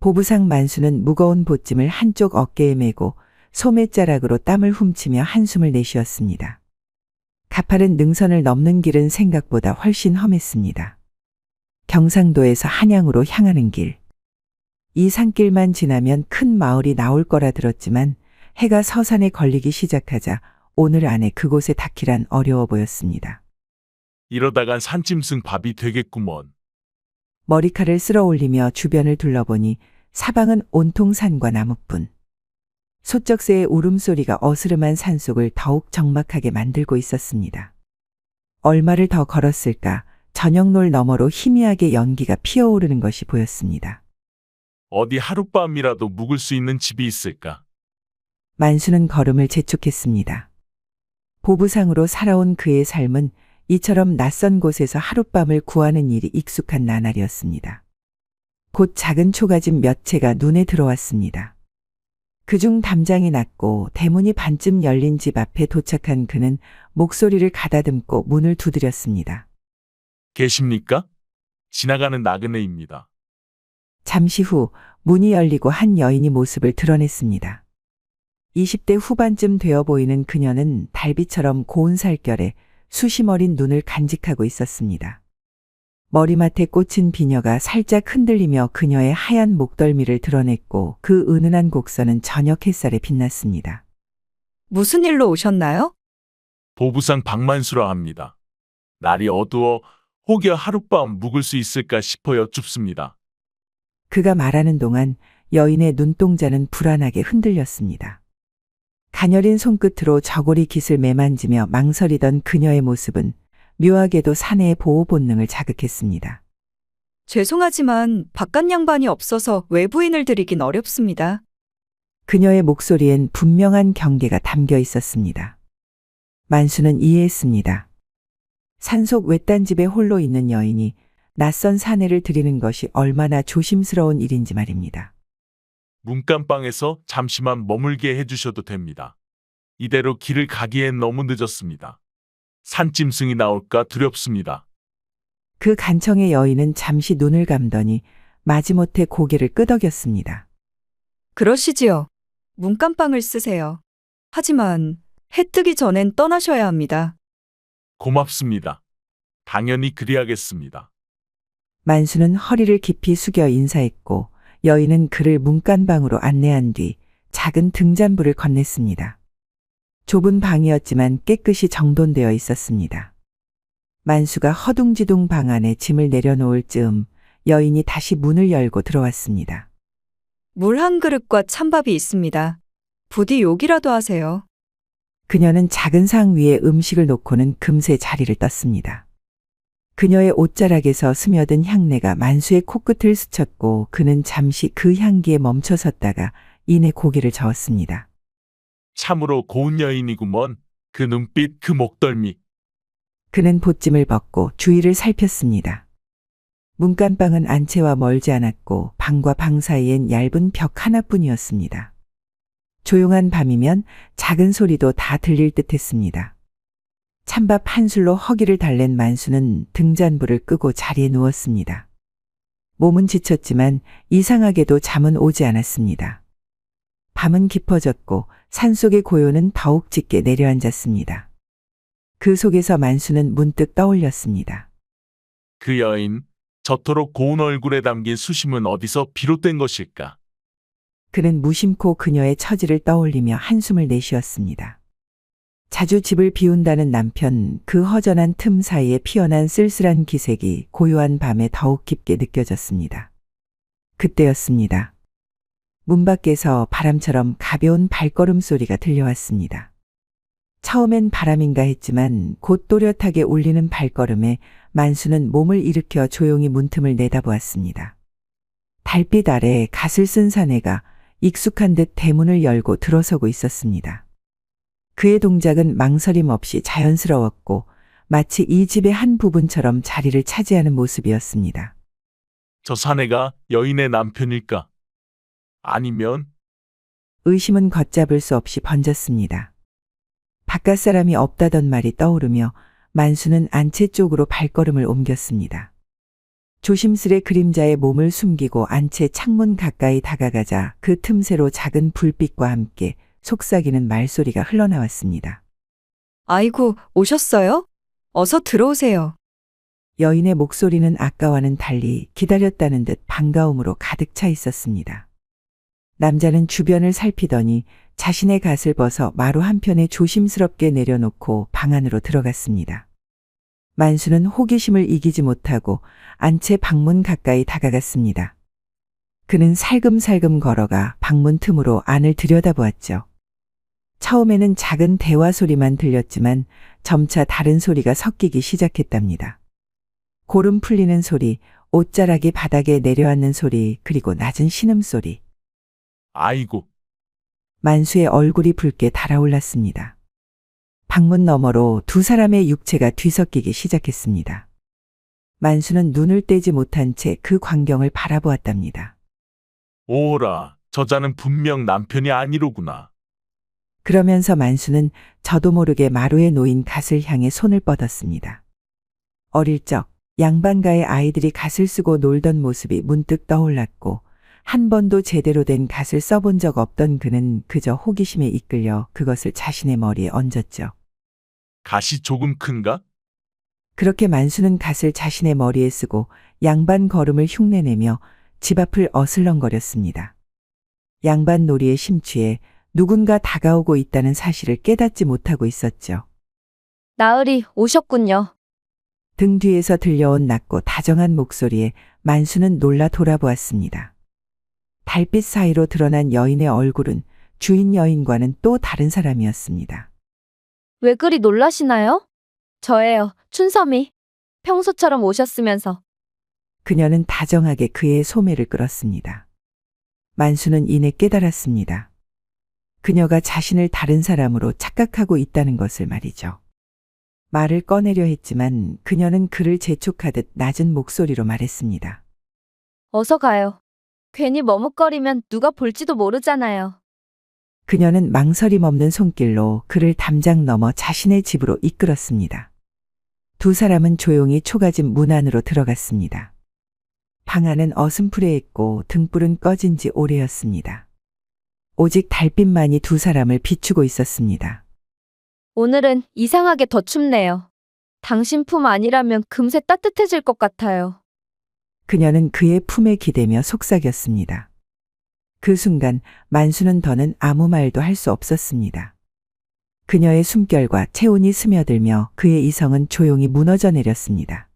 보부상 만수는 무거운 보찜을 한쪽 어깨에 메고 소매자락으로 땀을 훔치며 한숨을 내쉬었습니다. 가파른 능선을 넘는 길은 생각보다 훨씬 험했습니다. 경상도에서 한양으로 향하는 길. 이 산길만 지나면 큰 마을이 나올 거라 들었지만 해가 서산에 걸리기 시작하자 오늘 안에 그곳에 닿기란 어려워 보였습니다. 이러다간 산짐승 밥이 되겠구먼. 머리칼을 쓸어 올리며 주변을 둘러보니 사방은 온통 산과 나무뿐. 소쩍새의 울음소리가 어스름한 산속을 더욱 적막하게 만들고 있었습니다. 얼마를 더 걸었을까 저녁놀 너머로 희미하게 연기가 피어오르는 것이 보였습니다. 어디 하룻밤이라도 묵을 수 있는 집이 있을까? 만수는 걸음을 재촉했습니다. 보부상으로 살아온 그의 삶은 이처럼 낯선 곳에서 하룻밤을 구하는 일이 익숙한 나날이었습니다. 곧 작은 초가집 몇 채가 눈에 들어왔습니다. 그중 담장이 낮고 대문이 반쯤 열린 집 앞에 도착한 그는 목소리를 가다듬고 문을 두드렸습니다. 계십니까? 지나가는 나그네입니다. 잠시 후 문이 열리고 한 여인이 모습을 드러냈습니다. 20대 후반쯤 되어 보이는 그녀는 달빛처럼 고운 살결에 수심 어린 눈을 간직하고 있었습니다. 머리맡에 꽂힌 비녀가 살짝 흔들리며 그녀의 하얀 목덜미를 드러냈고 그 은은한 곡선은 저녁 햇살에 빛났습니다. 무슨 일로 오셨나요? 보부상 박만수라 합니다. 날이 어두워 혹여 하룻밤 묵을 수 있을까 싶어 여쭙습니다. 그가 말하는 동안 여인의 눈동자는 불안하게 흔들렸습니다. 가녀린 손끝으로 저고리 깃을 매만지며 망설이던 그녀의 모습은 묘하게도 사내의 보호 본능을 자극했습니다. 죄송하지만 바깥 양반이 없어서 외부인을 드리긴 어렵습니다. 그녀의 목소리엔 분명한 경계가 담겨 있었습니다. 만수는 이해했습니다. 산속 외딴 집에 홀로 있는 여인이 낯선 사내를 드리는 것이 얼마나 조심스러운 일인지 말입니다. 문간방에서 잠시만 머물게 해주셔도 됩니다. 이대로 길을 가기엔 너무 늦었습니다. 산짐승이 나올까 두렵습니다. 그 간청의 여인은 잠시 눈을 감더니 마지못해 고개를 끄덕였습니다. 그러시지요. 문간방을 쓰세요. 하지만 해 뜨기 전엔 떠나셔야 합니다. 고맙습니다. 당연히 그리하겠습니다. 만수는 허리를 깊이 숙여 인사했고 여인은 그를 문간방으로 안내한 뒤 작은 등잔불을 건넸습니다. 좁은 방이었지만 깨끗이 정돈되어 있었습니다. 만수가 허둥지둥 방 안에 짐을 내려놓을 즈음 여인이 다시 문을 열고 들어왔습니다. 물 한 그릇과 찬밥이 있습니다. 부디 욕이라도 하세요. 그녀는 작은 상 위에 음식을 놓고는 금세 자리를 떴습니다. 그녀의 옷자락에서 스며든 향내가 만수의 코끝을 스쳤고 그는 잠시 그 향기에 멈춰섰다가 이내 고개를 저었습니다. 참으로 고운 여인이구먼. 그 눈빛, 그 목덜미. 그는 보찜을 벗고 주위를 살폈습니다. 문간방은 안채와 멀지 않았고 방과 방 사이엔 얇은 벽 하나뿐이었습니다. 조용한 밤이면 작은 소리도 다 들릴 듯했습니다. 찬밥 한 술로 허기를 달랜 만수는 등잔불을 끄고 자리에 누웠습니다. 몸은 지쳤지만 이상하게도 잠은 오지 않았습니다. 밤은 깊어졌고 산속의 고요는 더욱 짙게 내려앉았습니다. 그 속에서 만수는 문득 떠올렸습니다. 그 여인, 저토록 고운 얼굴에 담긴 수심은 어디서 비롯된 것일까? 그는 무심코 그녀의 처지를 떠올리며 한숨을 내쉬었습니다. 자주 집을 비운다는 남편, 그 허전한 틈 사이에 피어난 쓸쓸한 기색이 고요한 밤에 더욱 깊게 느껴졌습니다. 그때였습니다. 문 밖에서 바람처럼 가벼운 발걸음 소리가 들려왔습니다. 처음엔 바람인가 했지만 곧 또렷하게 울리는 발걸음에 만수는 몸을 일으켜 조용히 문틈을 내다보았습니다. 달빛 아래 갓을 쓴 사내가 익숙한 듯 대문을 열고 들어서고 있었습니다. 그의 동작은 망설임 없이 자연스러웠고 마치 이 집의 한 부분처럼 자리를 차지하는 모습이었습니다. 저 사내가 여인의 남편일까? 아니면 의심은 걷잡을 수 없이 번졌습니다. 바깥 사람이 없다던 말이 떠오르며 만수는 안채 쪽으로 발걸음을 옮겼습니다. 조심스레 그림자에 몸을 숨기고 안채 창문 가까이 다가가자 그 틈새로 작은 불빛과 함께 속삭이는 말소리가 흘러나왔습니다. 아이고, 오셨어요? 어서 들어오세요. 여인의 목소리는 아까와는 달리 기다렸다는 듯 반가움으로 가득 차 있었습니다. 남자는 주변을 살피더니 자신의 갓을 벗어 마루 한편에 조심스럽게 내려놓고 방 안으로 들어갔습니다. 만수는 호기심을 이기지 못하고 안채 방문 가까이 다가갔습니다. 그는 살금살금 걸어가 방문 틈으로 안을 들여다보았죠. 처음에는 작은 대화 소리만 들렸지만 점차 다른 소리가 섞이기 시작했답니다. 고름 풀리는 소리, 옷자락이 바닥에 내려앉는 소리, 그리고 낮은 신음소리. 아이고, 만수의 얼굴이 붉게 달아올랐습니다. 방문 너머로 두 사람의 육체가 뒤섞이기 시작했습니다. 만수는 눈을 떼지 못한 채 그 광경을 바라보았답니다. 오라, 저자는 분명 남편이 아니로구나. 그러면서 만수는 저도 모르게 마루에 놓인 갓을 향해 손을 뻗었습니다. 어릴 적 양반가의 아이들이 갓을 쓰고 놀던 모습이 문득 떠올랐고 한 번도 제대로 된 갓을 써본 적 없던 그는 그저 호기심에 이끌려 그것을 자신의 머리에 얹었죠. 갓이 조금 큰가? 그렇게 만수는 갓을 자신의 머리에 쓰고 양반 걸음을 흉내내며 집 앞을 어슬렁거렸습니다. 양반 놀이에 심취해 누군가 다가오고 있다는 사실을 깨닫지 못하고 있었죠. 나으리 오셨군요. 등 뒤에서 들려온 낮고 다정한 목소리에 만수는 놀라 돌아보았습니다. 달빛 사이로 드러난 여인의 얼굴은 주인 여인과는 또 다른 사람이었습니다. 왜 그리 놀라시나요? 저예요, 춘섬이. 평소처럼 오셨으면서. 그녀는 다정하게 그의 소매를 끌었습니다. 만수는 이내 깨달았습니다. 그녀가 자신을 다른 사람으로 착각하고 있다는 것을 말이죠. 말을 꺼내려 했지만 그녀는 그를 재촉하듯 낮은 목소리로 말했습니다. 어서 가요. 괜히 머뭇거리면 누가 볼지도 모르잖아요. 그녀는 망설임 없는 손길로 그를 담장 넘어 자신의 집으로 이끌었습니다. 두 사람은 조용히 초가집 문 안으로 들어갔습니다. 방 안은 어슴푸레했고 등불은 꺼진 지 오래였습니다. 오직 달빛만이 두 사람을 비추고 있었습니다. 오늘은 이상하게 더 춥네요. 당신 품 아니라면 금세 따뜻해질 것 같아요. 그녀는 그의 품에 기대며 속삭였습니다. 그 순간 만수는 더는 아무 말도 할 수 없었습니다. 그녀의 숨결과 체온이 스며들며 그의 이성은 조용히 무너져 내렸습니다.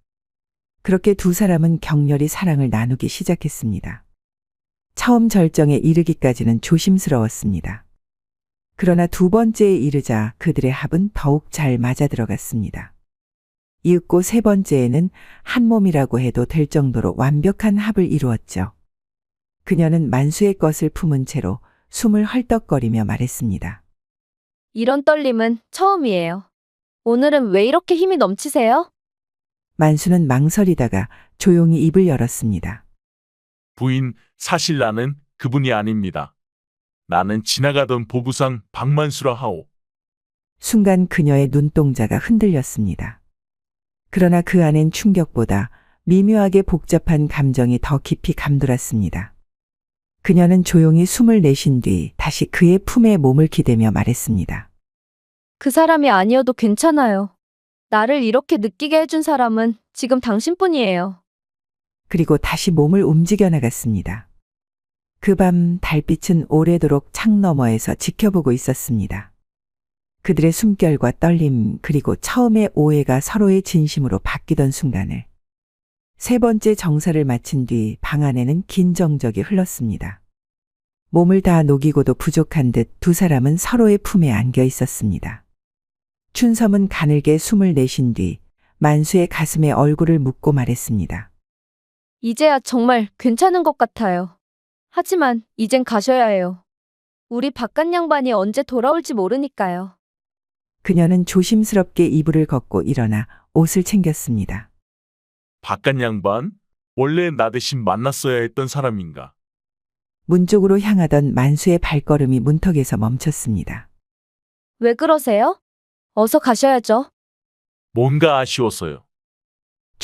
그렇게 두 사람은 격렬히 사랑을 나누기 시작했습니다. 처음 절정에 이르기까지는 조심스러웠습니다. 그러나 두 번째에 이르자 그들의 합은 더욱 잘 맞아들어갔습니다. 이윽고 세 번째에는 한 몸이라고 해도 될 정도로 완벽한 합을 이루었죠. 그녀는 만수의 것을 품은 채로 숨을 헐떡거리며 말했습니다. 이런 떨림은 처음이에요. 오늘은 왜 이렇게 힘이 넘치세요? 만수는 망설이다가 조용히 입을 열었습니다. 부인, 사실 나는 그분이 아닙니다. 나는 지나가던 보부상 박만수라 하오. 순간 그녀의 눈동자가 흔들렸습니다. 그러나 그 안엔 충격보다 미묘하게 복잡한 감정이 더 깊이 감돌았습니다. 그녀는 조용히 숨을 내쉰 뒤 다시 그의 품에 몸을 기대며 말했습니다. 그 사람이 아니어도 괜찮아요. 나를 이렇게 느끼게 해준 사람은 지금 당신뿐이에요. 그리고 다시 몸을 움직여 나갔습니다. 그 밤 달빛은 오래도록 창 너머에서 지켜보고 있었습니다. 그들의 숨결과 떨림 그리고 처음의 오해가 서로의 진심으로 바뀌던 순간을. 세 번째 정사를 마친 뒤 방 안에는 긴 정적이 흘렀습니다. 몸을 다 녹이고도 부족한 듯 두 사람은 서로의 품에 안겨 있었습니다. 춘섬은 가늘게 숨을 내쉰 뒤 만수의 가슴에 얼굴을 묻고 말했습니다. 이제야 정말 괜찮은 것 같아요. 하지만 이젠 가셔야 해요. 우리 바깥 양반이 언제 돌아올지 모르니까요. 그녀는 조심스럽게 이불을 걷고 일어나 옷을 챙겼습니다. 바깥 양반? 원래 나 대신 만났어야 했던 사람인가? 문 쪽으로 향하던 만수의 발걸음이 문턱에서 멈췄습니다. 왜 그러세요? 어서 가셔야죠. 뭔가 아쉬워서요.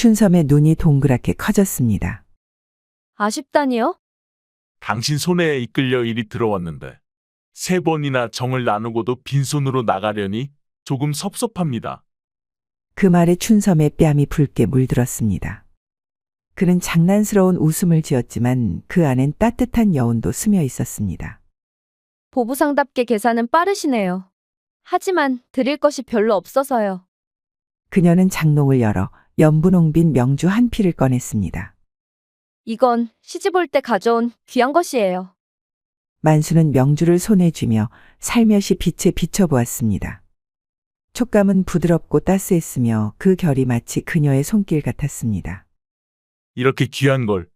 춘섬의 눈이 동그랗게 커졌습니다. 아쉽다니요? 당신 손에 이끌려 일이 들어왔는데 3번이나 정을 나누고도 빈손으로 나가려니 조금 섭섭합니다. 그 말에 춘섬의 뺨이 붉게 물들었습니다. 그는 장난스러운 웃음을 지었지만 그 안엔 따뜻한 여운도 스며 있었습니다. 보부상답게 계산은 빠르시네요. 하지만 드릴 것이 별로 없어서요. 그녀는 장롱을 열어 연분홍빈 명주 한 피를 꺼냈습니다. 이건 시집 올 때 가져온 귀한 것이에요. 만수는 명주를 손에 쥐며 살며시 빛에 비춰보았습니다. 촉감은 부드럽고 따스했으며 그 결이 마치 그녀의 손길 같았습니다. 이렇게 귀한 걸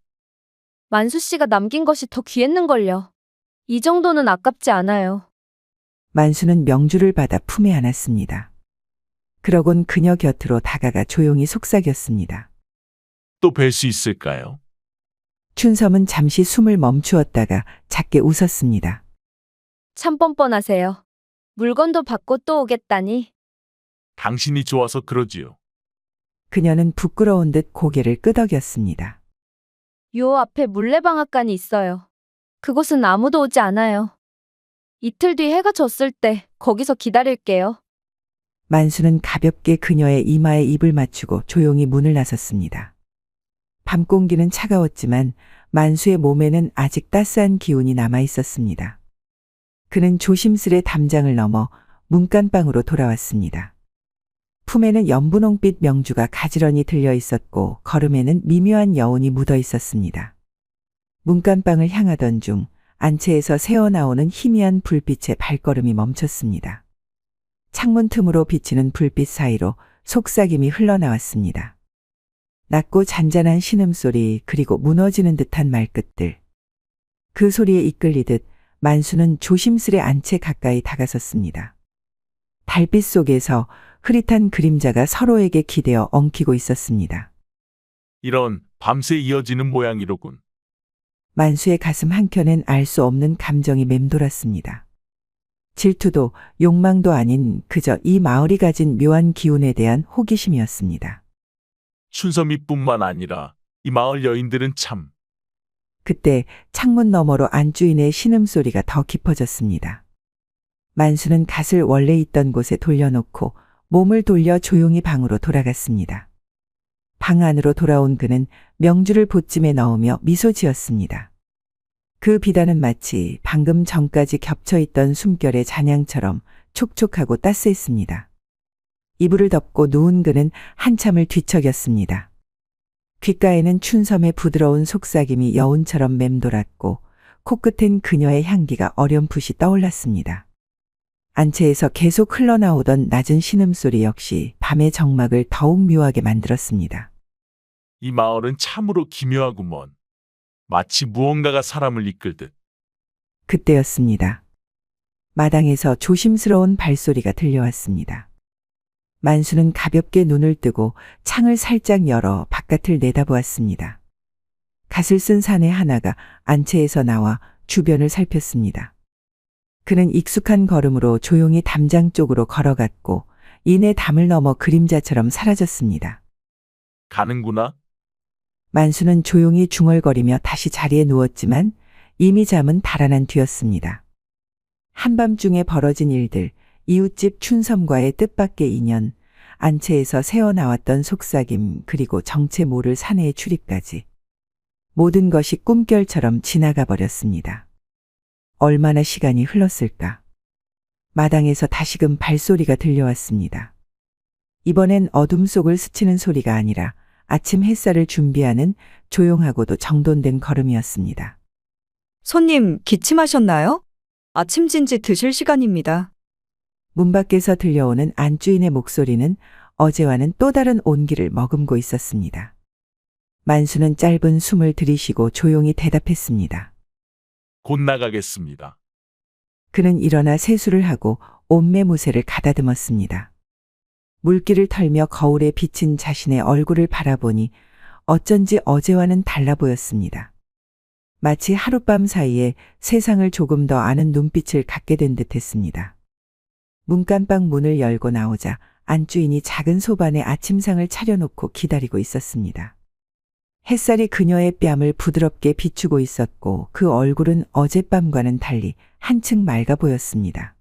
만수 씨가 남긴 것이 더 귀했는걸요. 이 정도는 아깝지 않아요. 만수는 명주를 받아 품에 안았습니다. 그러곤 그녀 곁으로 다가가 조용히 속삭였습니다. 또 뵐 수 있을까요? 춘섬은 잠시 숨을 멈추었다가 작게 웃었습니다. 참 뻔뻔하세요. 물건도 받고 또 오겠다니. 당신이 좋아서 그러지요. 그녀는 부끄러운 듯 고개를 끄덕였습니다. 요 앞에 물레방앗간이 있어요. 그곳은 아무도 오지 않아요. 이틀 뒤 해가 졌을 때 거기서 기다릴게요. 만수는 가볍게 그녀의 이마에 입을 맞추고 조용히 문을 나섰습니다. 밤 공기는 차가웠지만 만수의 몸에는 아직 따스한 기운이 남아 있었습니다. 그는 조심스레 담장을 넘어 문간방으로 돌아왔습니다. 품에는 연분홍빛 명주가 가지런히 들려 있었고 걸음에는 미묘한 여운이 묻어 있었습니다. 문간방을 향하던 중 안채에서 새어나오는 희미한 불빛에 발걸음이 멈췄습니다. 창문 틈으로 비치는 불빛 사이로 속삭임이 흘러나왔습니다. 낮고 잔잔한 신음소리 그리고 무너지는 듯한 말끝들. 그 소리에 이끌리듯 만수는 조심스레 안채 가까이 다가섰습니다. 달빛 속에서 흐릿한 그림자가 서로에게 기대어 엉키고 있었습니다. 이런 밤새 이어지는 모양이로군. 만수의 가슴 한켠엔 알 수 없는 감정이 맴돌았습니다. 질투도 욕망도 아닌 그저 이 마을이 가진 묘한 기운에 대한 호기심이었습니다. 춘섬이뿐만 아니라 이 마을 여인들은 참. 그때 창문 너머로 안주인의 신음소리가 더 깊어졌습니다. 만수는 갓을 원래 있던 곳에 돌려놓고 몸을 돌려 조용히 방으로 돌아갔습니다. 방 안으로 돌아온 그는 명주를 보찜에 넣으며 미소 지었습니다. 그 비단은 마치 방금 전까지 겹쳐있던 숨결의 잔향처럼 촉촉하고 따스했습니다. 이불을 덮고 누운 그는 한참을 뒤척였습니다. 귓가에는 춘섬의 부드러운 속삭임이 여운처럼 맴돌았고 코끝엔 그녀의 향기가 어렴풋이 떠올랐습니다. 안채에서 계속 흘러나오던 낮은 신음소리 역시 밤의 정막을 더욱 묘하게 만들었습니다. 이 마을은 참으로 기묘하구먼. 마치 무언가가 사람을 이끌듯. 그때였습니다. 마당에서 조심스러운 발소리가 들려왔습니다. 만수는 가볍게 눈을 뜨고 창을 살짝 열어 바깥을 내다보았습니다. 갓을 쓴 사내 하나가 안채에서 나와 주변을 살폈습니다. 그는 익숙한 걸음으로 조용히 담장 쪽으로 걸어갔고 이내 담을 넘어 그림자처럼 사라졌습니다. 가는구나. 만수는 조용히 중얼거리며 다시 자리에 누웠지만 이미 잠은 달아난 뒤였습니다. 한밤중에 벌어진 일들, 이웃집 춘섬과의 뜻밖의 인연, 안채에서 새어나왔던 속삭임 그리고 정체 모를 사내의 출입까지 모든 것이 꿈결처럼 지나가 버렸습니다. 얼마나 시간이 흘렀을까. 마당에서 다시금 발소리가 들려왔습니다. 이번엔 어둠 속을 스치는 소리가 아니라 아침 햇살을 준비하는 조용하고도 정돈된 걸음이었습니다. 손님, 기침하셨나요? 아침 진지 드실 시간입니다. 문 밖에서 들려오는 안주인의 목소리는 어제와는 또 다른 온기를 머금고 있었습니다. 만수는 짧은 숨을 들이쉬고 조용히 대답했습니다. 곧 나가겠습니다. 그는 일어나 세수를 하고 옷매무새를 가다듬었습니다. 물기를 털며 거울에 비친 자신의 얼굴을 바라보니 어쩐지 어제와는 달라 보였습니다. 마치 하룻밤 사이에 세상을 조금 더 아는 눈빛을 갖게 된 듯했습니다. 문간방 문을 열고 나오자 안주인이 작은 소반에 아침상을 차려놓고 기다리고 있었습니다. 햇살이 그녀의 뺨을 부드럽게 비추고 있었고 그 얼굴은 어젯밤과는 달리 한층 맑아 보였습니다.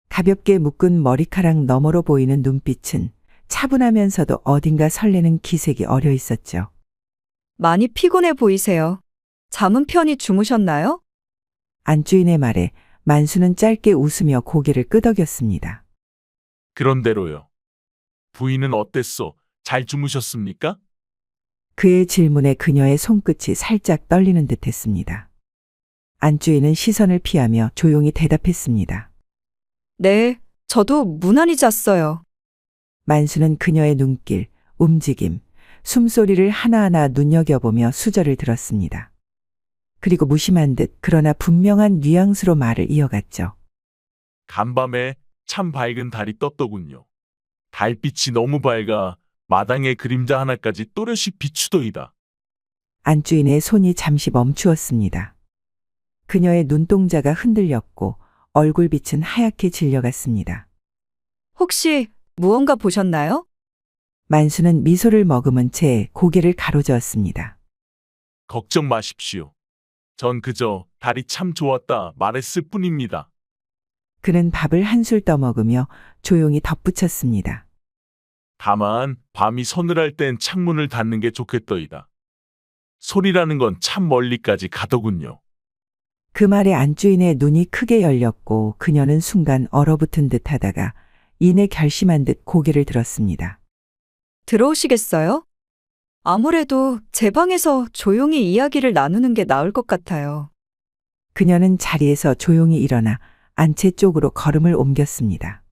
가볍게 묶은 머리카락 너머로 보이는 눈빛은 차분하면서도 어딘가 설레는 기색이 어려 있었죠. 많이 피곤해 보이세요. 잠은 편히 주무셨나요? 안주인의 말에 만수는 짧게 웃으며 고개를 끄덕였습니다. 그런대로요. 부인은 어땠소? 잘 주무셨습니까? 그의 질문에 그녀의 손끝이 살짝 떨리는 듯 했습니다. 안주인은 시선을 피하며 조용히 대답했습니다. 네, 저도 무난히 잤어요. 만수는 그녀의 눈길, 움직임, 숨소리를 하나하나 눈여겨보며 수절을 들었습니다. 그리고 무심한 듯 그러나 분명한 뉘앙스로 말을 이어갔죠. 간밤에 참 밝은 달이 떴더군요. 달빛이 너무 밝아 마당에 그림자 하나까지 또렷이 비추더이다. 안주인의 손이 잠시 멈추었습니다. 그녀의 눈동자가 흔들렸고 얼굴빛은 하얗게 질려갔습니다. 혹시 무언가 보셨나요? 만수는 미소를 머금은 채 고개를 가로저었습니다. 걱정 마십시오. 전 그저 달이 참 좋았다 말했을 뿐입니다. 그는 밥을 한술 떠먹으며 조용히 덧붙였습니다. 다만 밤이 서늘할 땐 창문을 닫는 게 좋겠더이다. 소리라는 건 참 멀리까지 가더군요. 그 말에 안주인의 눈이 크게 열렸고 그녀는 순간 얼어붙은 듯 하다가 이내 결심한 듯 고개를 들었습니다. 들어오시겠어요? 아무래도 제 방에서 조용히 이야기를 나누는 게 나을 것 같아요. 그녀는 자리에서 조용히 일어나 안채 쪽으로 걸음을 옮겼습니다.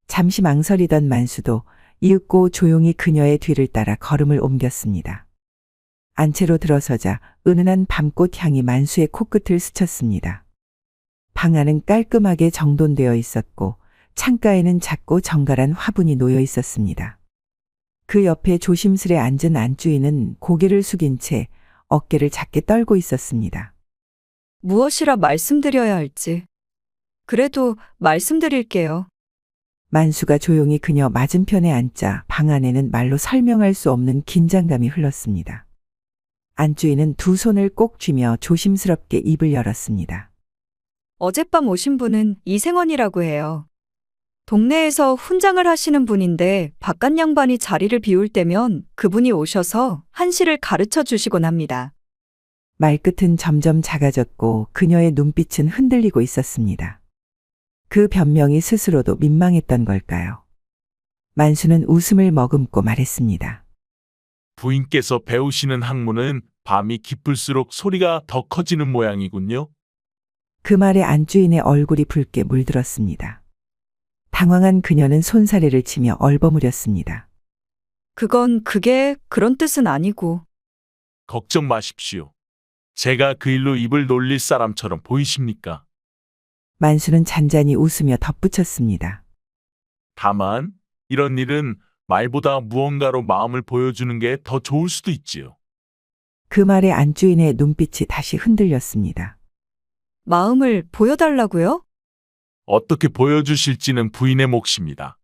잠시 망설이던 만수도 이윽고 조용히 그녀의 뒤를 따라 걸음을 옮겼습니다. 안채로 들어서자 은은한 밤꽃 향이 만수의 코끝을 스쳤습니다. 방 안은 깔끔하게 정돈되어 있었고 창가에는 작고 정갈한 화분이 놓여 있었습니다. 그 옆에 조심스레 앉은 안주인은 고개를 숙인 채 어깨를 작게 떨고 있었습니다. 무엇이라 말씀드려야 할지. 그래도 말씀드릴게요. 만수가 조용히 그녀 맞은편에 앉자 방 안에는 말로 설명할 수 없는 긴장감이 흘렀습니다. 안주인은 두 손을 꼭 쥐며 조심스럽게 입을 열었습니다. 어젯밤 오신 분은 이생원이라고 해요. 동네에서 훈장을 하시는 분인데 바깥 양반이 자리를 비울 때면 그분이 오셔서 한시를 가르쳐 주시곤 합니다. 말끝은 점점 작아졌고 그녀의 눈빛은 흔들리고 있었습니다. 그 변명이 스스로도 민망했던 걸까요? 만수는 웃음을 머금고 말했습니다. 부인께서 배우시는 학문은 밤이 깊을수록 소리가 더 커지는 모양이군요. 그 말에 안주인의 얼굴이 붉게 물들었습니다. 당황한 그녀는 손사래를 치며 얼버무렸습니다. 그게 그런 뜻은 아니고. 걱정 마십시오. 제가 그 일로 입을 놀릴 사람처럼 보이십니까? 만수는 잔잔히 웃으며 덧붙였습니다. 다만 이런 일은 말보다 무언가로 마음을 보여주는 게 더 좋을 수도 있지요. 그 말에 안주인의 눈빛이 다시 흔들렸습니다. 마음을 보여달라고요? 어떻게 보여주실지는 부인의 몫입니다.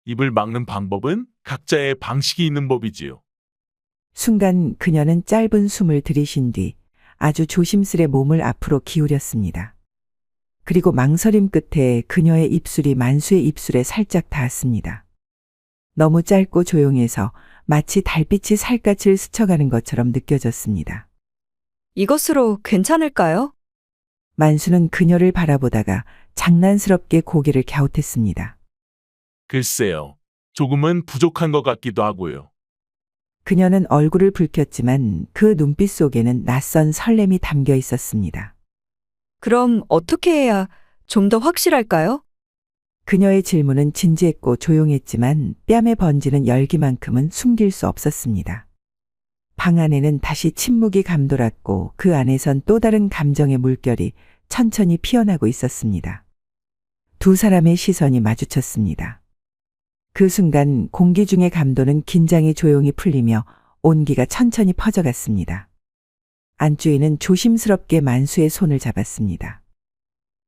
입을 막는 방법은 각자의 방식이 있는 법이지요. 순간 그녀는 짧은 숨을 들이신 뒤 아주 조심스레 몸을 앞으로 기울였습니다. 그리고 망설임 끝에 그녀의 입술이 만수의 입술에 살짝 닿았습니다. 너무 짧고 조용해서 마치 달빛이 살갗을 스쳐가는 것처럼 느껴졌습니다. 이것으로 괜찮을까요? 만수는 그녀를 바라보다가 장난스럽게 고개를 갸웃했습니다. 글쎄요. 조금은 부족한 것 같기도 하고요. 그녀는 얼굴을 붉혔지만 그 눈빛 속에는 낯선 설렘이 담겨 있었습니다. 그럼 어떻게 해야 좀 더 확실할까요? 그녀의 질문은 진지했고 조용했지만 뺨에 번지는 열기만큼은 숨길 수 없었습니다. 방 안에는 다시 침묵이 감돌았고 그 안에선 또 다른 감정의 물결이 천천히 피어나고 있었습니다. 두 사람의 시선이 마주쳤습니다. 그 순간 공기 중의 감도는 긴장이 조용히 풀리며 온기가 천천히 퍼져갔습니다. 안주인은 조심스럽게 만수의 손을 잡았습니다.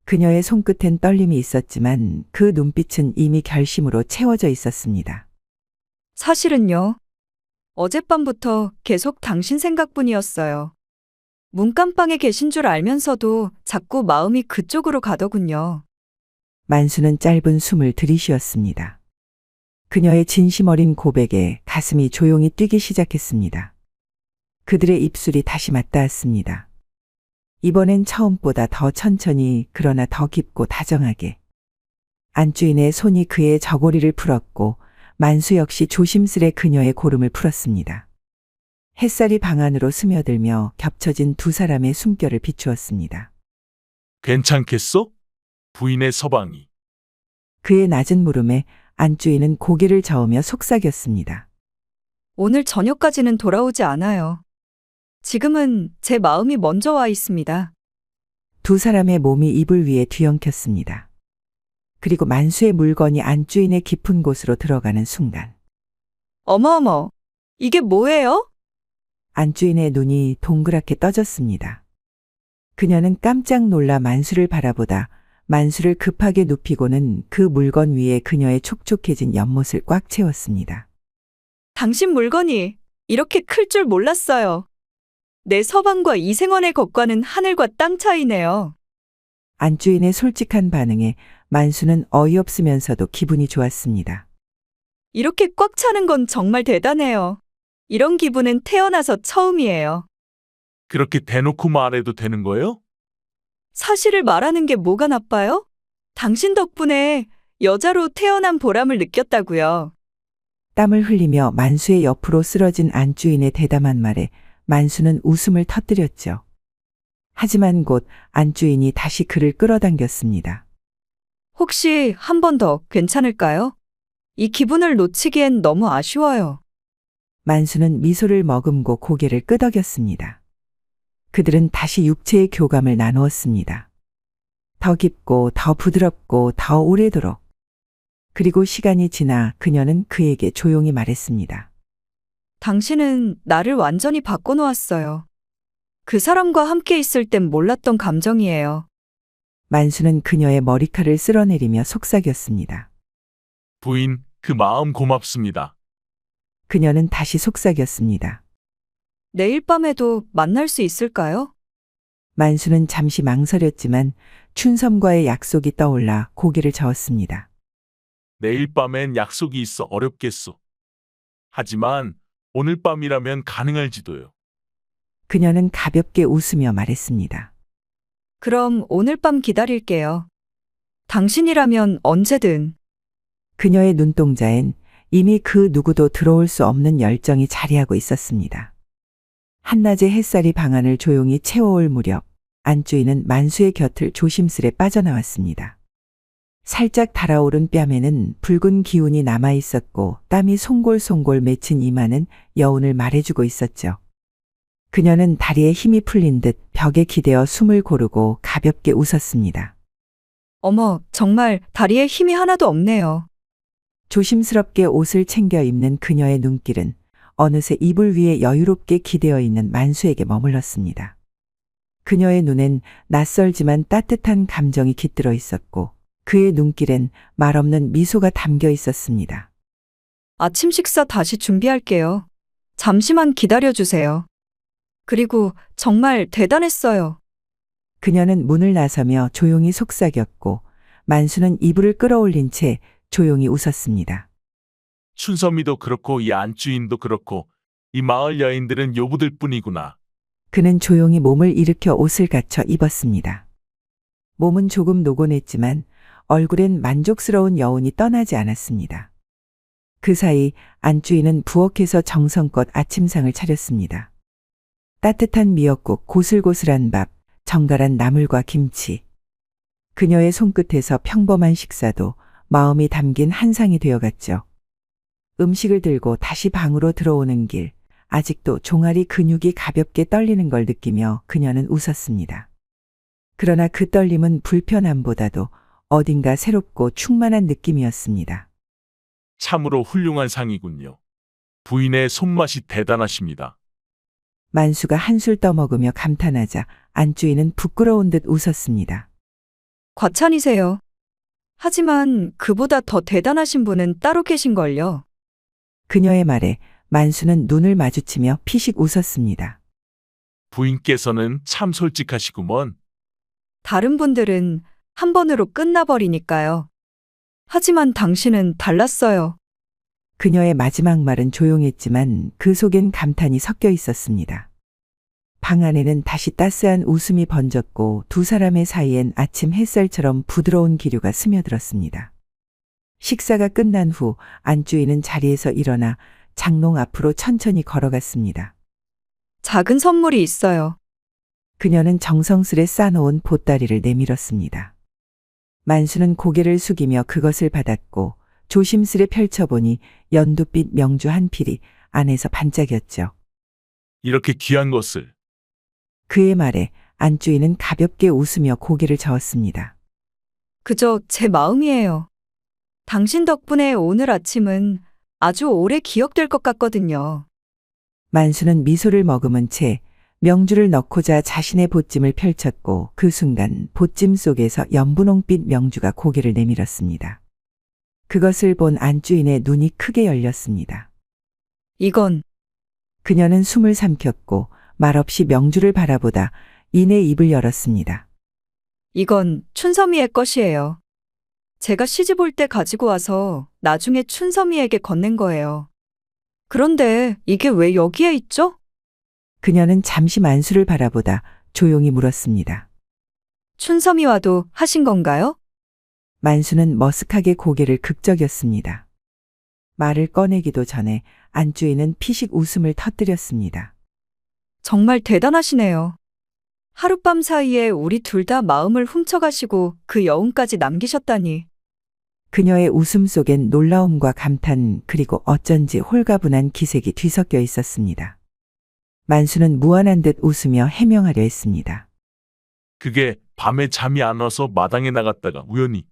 그녀의 손끝엔 떨림이 있었지만 그 눈빛은 이미 결심으로 채워져 있었습니다. 사실은요. 어젯밤부터 계속 당신 생각뿐이었어요. 문간방에 계신 줄 알면서도 자꾸 마음이 그쪽으로 가더군요. 만수는 짧은 숨을 들이쉬었습니다. 그녀의 진심 어린 고백에 가슴이 조용히 뛰기 시작했습니다. 그들의 입술이 다시 맞닿았습니다. 이번엔 처음보다 더 천천히 그러나 더 깊고 다정하게. 안주인의 손이 그의 저고리를 풀었고 만수 역시 조심스레 그녀의 고름을 풀었습니다. 햇살이 방 안으로 스며들며 겹쳐진 두 사람의 숨결을 비추었습니다. 괜찮겠어? 부인의 서방이. 그의 낮은 물음에 안주인은 고개를 저으며 속삭였습니다. 오늘 저녁까지는 돌아오지 않아요. 지금은 제 마음이 먼저 와 있습니다. 두 사람의 몸이 이불 위에 뒤엉켰습니다. 그리고 만수의 물건이 안주인의 깊은 곳으로 들어가는 순간 어머어머, 이게 뭐예요? 안주인의 눈이 동그랗게 떠졌습니다. 그녀는 깜짝 놀라 만수를 바라보다 만수를 급하게 눕히고는 그 물건 위에 그녀의 촉촉해진 연못을 꽉 채웠습니다. 당신 물건이 이렇게 클 줄 몰랐어요. 내 서방과 이생원의 것과는 하늘과 땅 차이네요. 안주인의 솔직한 반응에 만수는 어이없으면서도 기분이 좋았습니다. 이렇게 꽉 차는 건 정말 대단해요. 이런 기분은 태어나서 처음이에요. 그렇게 대놓고 말해도 되는 거예요? 사실을 말하는 게 뭐가 나빠요? 당신 덕분에 여자로 태어난 보람을 느꼈다고요. 땀을 흘리며 만수의 옆으로 쓰러진 안주인의 대담한 말에 만수는 웃음을 터뜨렸죠. 하지만 곧 안주인이 다시 그를 끌어당겼습니다. 혹시 한 번 더 괜찮을까요? 이 기분을 놓치기엔 너무 아쉬워요. 만수는 미소를 머금고 고개를 끄덕였습니다. 그들은 다시 육체의 교감을 나누었습니다. 더 깊고 더 부드럽고 더 오래도록. 그리고 시간이 지나 그녀는 그에게 조용히 말했습니다. 당신은 나를 완전히 바꿔놓았어요. 그 사람과 함께 있을 땐 몰랐던 감정이에요. 만수는 그녀의 머리칼을 쓸어내리며 속삭였습니다. 부인, 그 마음 고맙습니다. 그녀는 다시 속삭였습니다. 내일 밤에도 만날 수 있을까요? 만수는 잠시 망설였지만 춘섬과의 약속이 떠올라 고개를 저었습니다. 내일 밤엔 약속이 있어 어렵겠소. 하지만 오늘 밤이라면 가능할지도요. 그녀는 가볍게 웃으며 말했습니다. 그럼 오늘 밤 기다릴게요. 당신이라면 언제든. 그녀의 눈동자엔 이미 그 누구도 들어올 수 없는 열정이 자리하고 있었습니다. 한낮의 햇살이 방 안을 조용히 채워올 무렵 안주인은 만수의 곁을 조심스레 빠져나왔습니다. 살짝 달아오른 뺨에는 붉은 기운이 남아 있었고 땀이 송골송골 맺힌 이마는 여운을 말해주고 있었죠. 그녀는 다리에 힘이 풀린 듯 벽에 기대어 숨을 고르고 가볍게 웃었습니다. 어머, 정말 다리에 힘이 하나도 없네요. 조심스럽게 옷을 챙겨 입는 그녀의 눈길은 어느새 이불 위에 여유롭게 기대어 있는 만수에게 머물렀습니다. 그녀의 눈엔 낯설지만 따뜻한 감정이 깃들어 있었고 그의 눈길엔 말없는 미소가 담겨 있었습니다. 아침 식사 다시 준비할게요. 잠시만 기다려주세요. 그리고 정말 대단했어요. 그녀는 문을 나서며 조용히 속삭였고 만수는 이불을 끌어올린 채 조용히 웃었습니다. 춘섬이도 그렇고 이 안주인도 그렇고 이 마을 여인들은 요부들 뿐이구나. 그는 조용히 몸을 일으켜 옷을 갖춰 입었습니다. 몸은 조금 노곤했지만 얼굴엔 만족스러운 여운이 떠나지 않았습니다. 그 사이 안주인은 부엌에서 정성껏 아침상을 차렸습니다. 따뜻한 미역국, 고슬고슬한 밥, 정갈한 나물과 김치. 그녀의 손끝에서 평범한 식사도 마음이 담긴 한 상이 되어갔죠. 음식을 들고 다시 방으로 들어오는 길, 아직도 종아리 근육이 가볍게 떨리는 걸 느끼며 그녀는 웃었습니다. 그러나 그 떨림은 불편함보다도 어딘가 새롭고 충만한 느낌이었습니다. 참으로 훌륭한 상이군요. 부인의 손맛이 대단하십니다. 만수가 한술 떠먹으며 감탄하자 안주인은 부끄러운 듯 웃었습니다. 과찬이세요. 하지만 그보다 더 대단하신 분은 따로 계신걸요. 그녀의 말에 만수는 눈을 마주치며 피식 웃었습니다. 부인께서는 참 솔직하시구먼. 다른 분들은 한 번으로 끝나버리니까요. 하지만 당신은 달랐어요. 그녀의 마지막 말은 조용했지만 그 속엔 감탄이 섞여 있었습니다. 방 안에는 다시 따스한 웃음이 번졌고 두 사람의 사이엔 아침 햇살처럼 부드러운 기류가 스며들었습니다. 식사가 끝난 후 안주인은 자리에서 일어나 장롱 앞으로 천천히 걸어갔습니다. 작은 선물이 있어요. 그녀는 정성스레 싸놓은 보따리를 내밀었습니다. 만수는 고개를 숙이며 그것을 받았고 조심스레 펼쳐보니 연두빛 명주 한 필이 안에서 반짝였죠. 이렇게 귀한 것을. 그의 말에 안주인은 가볍게 웃으며 고개를 저었습니다. 그저 제 마음이에요. 당신 덕분에 오늘 아침은 아주 오래 기억될 것 같거든요. 만수는 미소를 머금은 채 명주를 넣고자 자신의 보찜을 펼쳤고 그 순간 보찜 속에서 연분홍빛 명주가 고개를 내밀었습니다. 그것을 본 안주인의 눈이 크게 열렸습니다. 이건 그녀는 숨을 삼켰고 말없이 명주를 바라보다 이내 입을 열었습니다. 이건 춘섬이의 것이에요. 제가 시집 올 때 가지고 와서 나중에 춘섬이에게 건넨 거예요. 그런데 이게 왜 여기에 있죠? 그녀는 잠시 만수를 바라보다 조용히 물었습니다. 춘섬이와도 하신 건가요? 만수는 머쓱하게 고개를 극적였습니다. 말을 꺼내기도 전에 안주인은 피식 웃음을 터뜨렸습니다. 정말 대단하시네요. 하룻밤 사이에 우리 둘 다 마음을 훔쳐가시고 그 여운까지 남기셨다니. 그녀의 웃음 속엔 놀라움과 감탄 그리고 어쩐지 홀가분한 기색이 뒤섞여 있었습니다. 만수는 무안한 듯 웃으며 해명하려 했습니다. 그게 밤에 잠이 안 와서 마당에 나갔다가 우연히.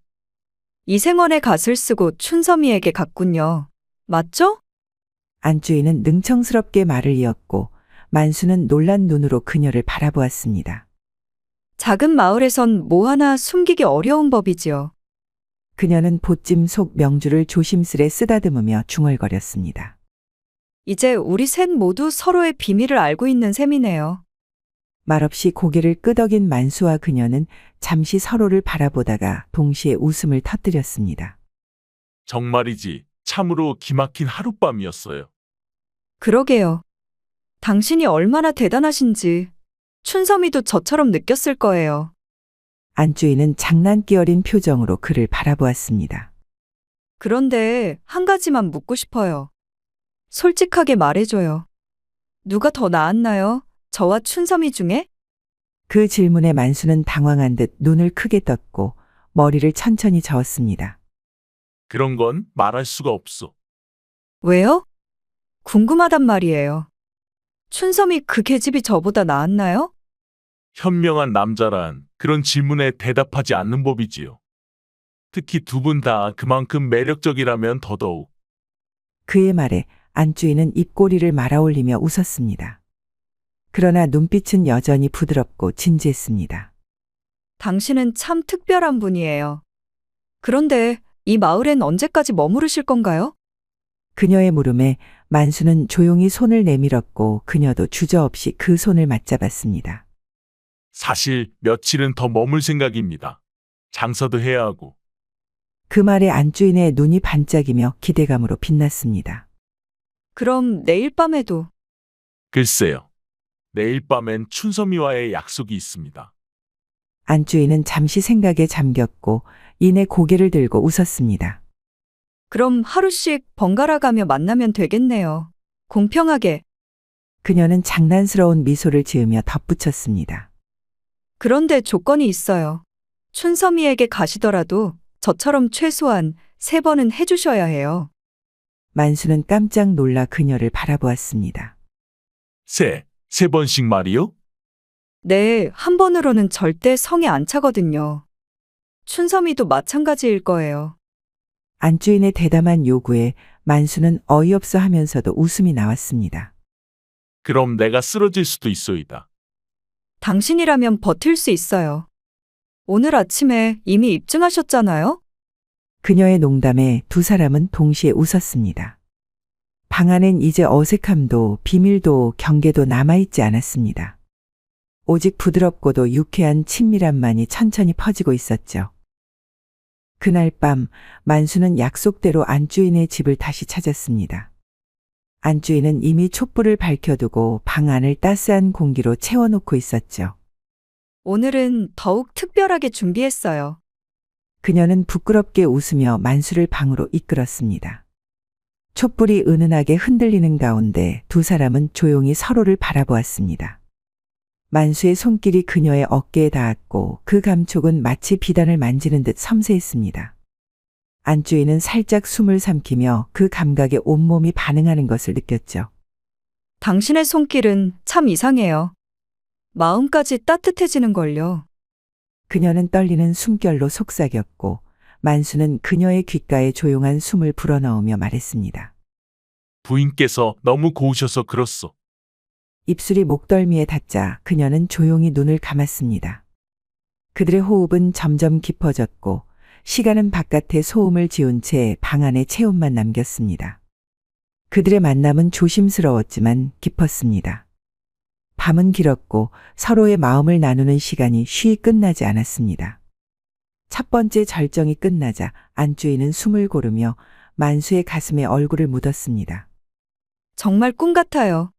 이생원의 갓을 쓰고 춘섬이에게 갔군요. 맞죠? 안주인은 능청스럽게 말을 이었고 만수는 놀란 눈으로 그녀를 바라보았습니다. 작은 마을에선 뭐 하나 숨기기 어려운 법이지요. 그녀는 보찜 속 명주를 조심스레 쓰다듬으며 중얼거렸습니다. 이제 우리 셋 모두 서로의 비밀을 알고 있는 셈이네요. 말없이 고개를 끄덕인 만수와 그녀는 잠시 서로를 바라보다가 동시에 웃음을 터뜨렸습니다. 정말이지 참으로 기막힌 하룻밤이었어요. 그러게요. 당신이 얼마나 대단하신지 춘섬이도 저처럼 느꼈을 거예요. 안주인은 장난기 어린 표정으로 그를 바라보았습니다. 그런데 한 가지만 묻고 싶어요. 솔직하게 말해줘요. 누가 더 나았나요? 저와 춘섬이 중에? 그 질문에 만수는 당황한 듯 눈을 크게 떴고 머리를 천천히 저었습니다. 그런 건 말할 수가 없어. 왜요? 궁금하단 말이에요. 춘섬이 그 계집이 저보다 나았나요? 현명한 남자란 그런 질문에 대답하지 않는 법이지요. 특히 두 분 다 그만큼 매력적이라면 더더욱. 그의 말에 안주인은 입꼬리를 말아올리며 웃었습니다. 그러나 눈빛은 여전히 부드럽고 진지했습니다. 당신은 참 특별한 분이에요. 그런데 이 마을엔 언제까지 머무르실 건가요? 그녀의 물음에 만수는 조용히 손을 내밀었고 그녀도 주저없이 그 손을 맞잡았습니다. 사실 며칠은 더 머물 생각입니다. 장사도 해야 하고. 그 말에 안주인의 눈이 반짝이며 기대감으로 빛났습니다. 그럼 내일 밤에도 글쎄요. 내일 밤엔 춘섬이와의 약속이 있습니다. 안주인은 잠시 생각에 잠겼고 이내 고개를 들고 웃었습니다. 그럼 하루씩 번갈아 가며 만나면 되겠네요. 공평하게. 그녀는 장난스러운 미소를 지으며 덧붙였습니다. 그런데 조건이 있어요. 춘섬이에게 가시더라도 저처럼 최소한 3번은 해주셔야 해요. 만수는 깜짝 놀라 그녀를 바라보았습니다. 세 번씩 말이요? 네, 한 번으로는 절대 성에 안 차거든요. 춘섬이도 마찬가지일 거예요. 안주인의 대담한 요구에 만수는 어이없어 하면서도 웃음이 나왔습니다. 그럼 내가 쓰러질 수도 있소이다. 당신이라면 버틸 수 있어요. 오늘 아침에 이미 입증하셨잖아요? 그녀의 농담에 두 사람은 동시에 웃었습니다. 방 안엔 이제 어색함도 비밀도 경계도 남아있지 않았습니다. 오직 부드럽고도 유쾌한 친밀함만이 천천히 퍼지고 있었죠. 그날 밤 만수는 약속대로 안주인의 집을 다시 찾았습니다. 안주인은 이미 촛불을 밝혀두고 방 안을 따스한 공기로 채워놓고 있었죠. 오늘은 더욱 특별하게 준비했어요. 그녀는 부끄럽게 웃으며 만수를 방으로 이끌었습니다. 촛불이 은은하게 흔들리는 가운데 두 사람은 조용히 서로를 바라보았습니다. 만수의 손길이 그녀의 어깨에 닿았고 그 감촉은 마치 비단을 만지는 듯 섬세했습니다. 안주인은 살짝 숨을 삼키며 그 감각에 온몸이 반응하는 것을 느꼈죠. 당신의 손길은 참 이상해요. 마음까지 따뜻해지는걸요. 그녀는 떨리는 숨결로 속삭였고 만수는 그녀의 귓가에 조용한 숨을 불어넣으며 말했습니다. 부인께서 너무 고우셔서 그렇소. 입술이 목덜미에 닿자 그녀는 조용히 눈을 감았습니다. 그들의 호흡은 점점 깊어졌고 시간은 바깥에 소음을 지운 채 방 안에 체온만 남겼습니다. 그들의 만남은 조심스러웠지만 깊었습니다. 밤은 길었고 서로의 마음을 나누는 시간이 쉬이 끝나지 않았습니다. 첫 번째 절정이 끝나자 안주인은 숨을 고르며 만수의 가슴에 얼굴을 묻었습니다. 정말 꿈 같아요.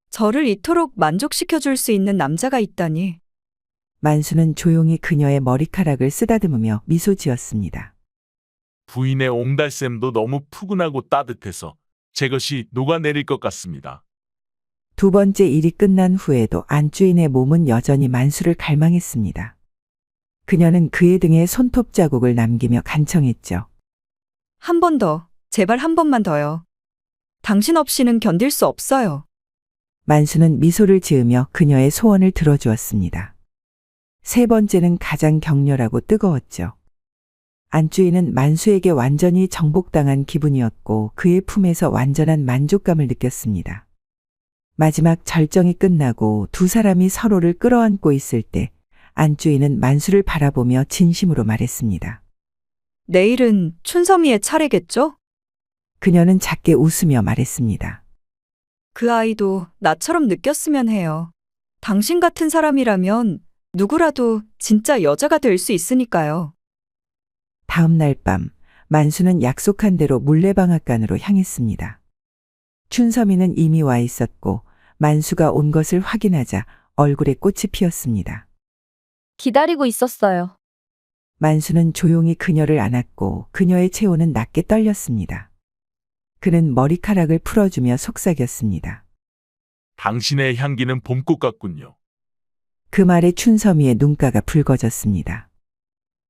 저를 이토록 만족시켜 줄 수 있는 남자가 있다니. 만수는 조용히 그녀의 머리카락을 쓰다듬으며 미소 지었습니다. 부인의 옹달샘도 너무 푸근하고 따뜻해서 제 것이 녹아내릴 것 같습니다. 두 번째 일이 끝난 후에도 안주인의 몸은 여전히 만수를 갈망했습니다. 그녀는 그의 등에 손톱 자국을 남기며 간청했죠. 한 번 더, 제발 한 번만 더요. 당신 없이는 견딜 수 없어요. 만수는 미소를 지으며 그녀의 소원을 들어주었습니다. 세 번째는 가장 격렬하고 뜨거웠죠. 안주인은 만수에게 완전히 정복당한 기분이었고 그의 품에서 완전한 만족감을 느꼈습니다. 마지막 절정이 끝나고 두 사람이 서로를 끌어안고 있을 때 안주인은 만수를 바라보며 진심으로 말했습니다. 내일은 춘섬이의 차례겠죠? 그녀는 작게 웃으며 말했습니다. 그 아이도 나처럼 느꼈으면 해요. 당신 같은 사람이라면 누구라도 진짜 여자가 될 수 있으니까요. 다음 날 밤 만수는 약속한 대로 물레방앗간으로 향했습니다. 춘섬이는 이미 와 있었고 만수가 온 것을 확인하자 얼굴에 꽃이 피었습니다. 기다리고 있었어요. 만수는 조용히 그녀를 안았고 그녀의 체온은 낮게 떨렸습니다. 그는 머리카락을 풀어주며 속삭였습니다. 당신의 향기는 봄꽃 같군요. 그 말에 춘섬이의 눈가가 붉어졌습니다.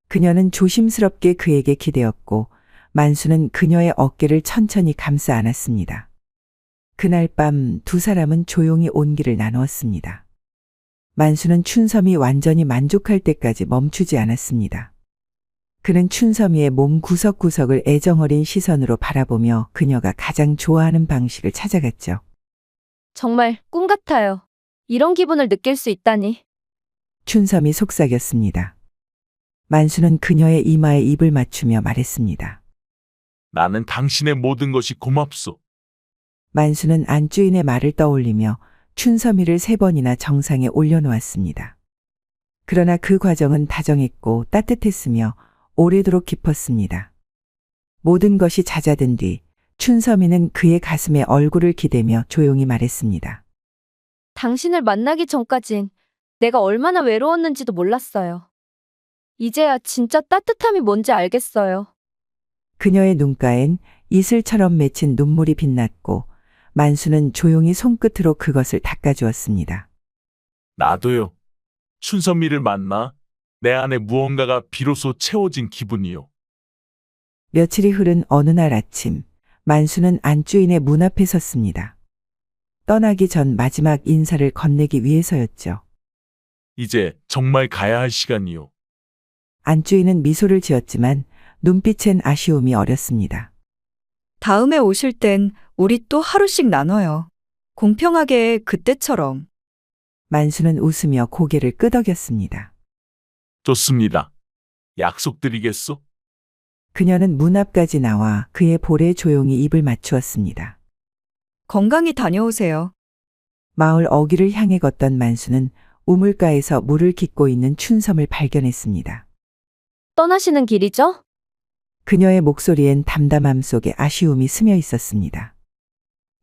그녀는 조심스럽게 그에게 기대었고 만수는 그녀의 어깨를 천천히 감싸 안았습니다. 그날 밤 두 사람은 조용히 온기를 나누었습니다. 만수는 춘섬이 완전히 만족할 때까지 멈추지 않았습니다. 그는 춘섬이의 몸 구석구석을 애정어린 시선으로 바라보며 그녀가 가장 좋아하는 방식을 찾아갔죠. 정말 꿈 같아요. 이런 기분을 느낄 수 있다니. 춘섬이 속삭였습니다. 만수는 그녀의 이마에 입을 맞추며 말했습니다. 나는 당신의 모든 것이 고맙소. 만수는 안주인의 말을 떠올리며 춘섬이를 3번이나 정상에 올려놓았습니다. 그러나 그 과정은 다정했고 따뜻했으며 오래도록 깊었습니다. 모든 것이 잦아든 뒤 춘섬이는 그의 가슴에 얼굴을 기대며 조용히 말했습니다. 당신을 만나기 전까진 내가 얼마나 외로웠는지도 몰랐어요. 이제야 진짜 따뜻함이 뭔지 알겠어요. 그녀의 눈가엔 이슬처럼 맺힌 눈물이 빛났고 만수는 조용히 손끝으로 그것을 닦아주었습니다. 나도요. 춘선미를 만나 내 안에 무언가가 비로소 채워진 기분이요. 며칠이 흐른 어느 날 아침, 만수는 안주인의 문 앞에 섰습니다. 떠나기 전 마지막 인사를 건네기 위해서였죠. 이제 정말 가야 할 시간이요. 안주인은 미소를 지었지만 눈빛엔 아쉬움이 어렸습니다. 다음에 오실 땐 우리 또 하루씩 나눠요. 공평하게 그때처럼. 만수는 웃으며 고개를 끄덕였습니다. 좋습니다. 약속드리겠소. 그녀는 문 앞까지 나와 그의 볼에 조용히 입을 맞추었습니다. 건강히 다녀오세요. 마을 어귀를 향해 걷던 만수는 우물가에서 물을 깃고 있는 춘섬을 발견했습니다. 떠나시는 길이죠? 그녀의 목소리엔 담담함 속에 아쉬움이 스며 있었습니다.